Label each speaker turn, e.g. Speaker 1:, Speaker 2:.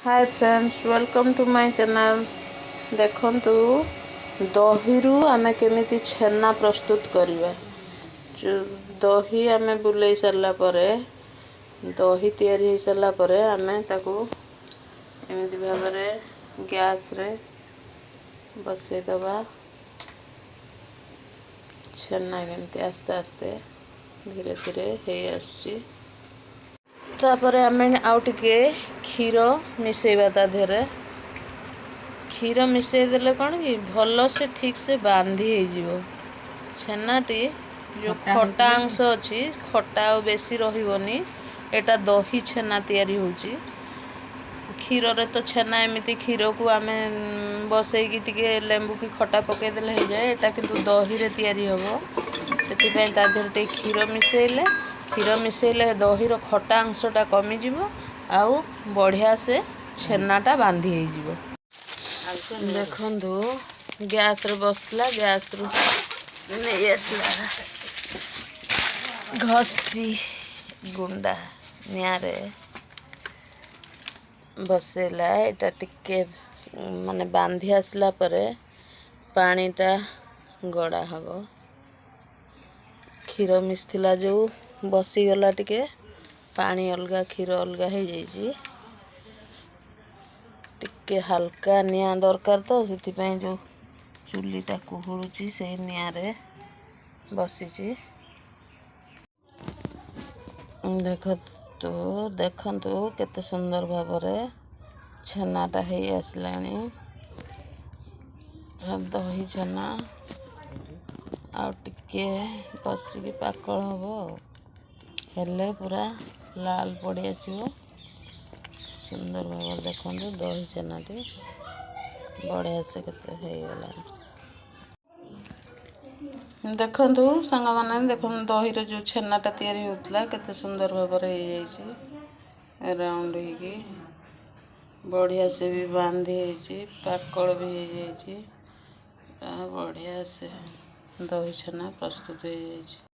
Speaker 1: Hi friends, welcome to my channel. देखंतु दहीरू आमे केमिति छेना प्रस्तुत करिवा। दही आमे बुलै सरला परे दही तैयारी हो सरला परे आमे ताकू एमिति भाबरे गैस रे बसै दबा। छेना केमिति आस्ते आस्ते धीरे धीरे हे आसी तापरे आमे आउ टिके क्षीर मिसेइबा ता देहरे। क्षीर मिसेइ देले कौन कि भल से ठीक से बांधी हो जिवो। छेनाटी जो खटा अंश अच्छी खटा बेसी रहिबोनी। एटा दही छेना तैयारी होची। क्षीर रे तो छेना एमिति क्षीर को आमे बसैकी टिके लेंबू की खटा पकै देले हो जाए। एटा किंतु दही रे तैयारी हबो। सेति पय ता देहरे टे क्षीर मिसेइले दहीर खटा अंशटा कमी जिवो आउ बढ़िया से छेनाटा बांधी हो जिवो। देखंतु गैस रे बसला, गैस रु नहीं आसला घसी गुंडा नियारे बसेला। एटा टिके माने बांधी आसला परे पानीटा गड़ा हबो। क्षीर मिसथिला जो बसी गला टिके पानी अलगा क्षीर अलगा हो जाइए। टिके हल्का निया दरकार तो सेति पय जो चुलीटा कुहुरुची से निया रे बसीची। देखंतु केते सुंदर भाबरे छेनाटा हे आसलानी। दही छेना आउ टिके बसिकी पाकल हबो। हेले पूरा लाल पड़ी आसिबो। सुंदर भाव देखंतु दही छेनाटी बढ़िया से केते हे गला। देखंतु संगा माने देखंतु दही रे जो छेनाटा तैयारी होतला केते सुंदर भाव रे हे जाईची। राउंड हेकी बढ़िया से भी बांधी हेची, पाकल भी हे जाईची। बढ़िया से दही छेना प्रस्तुत हो जाईची।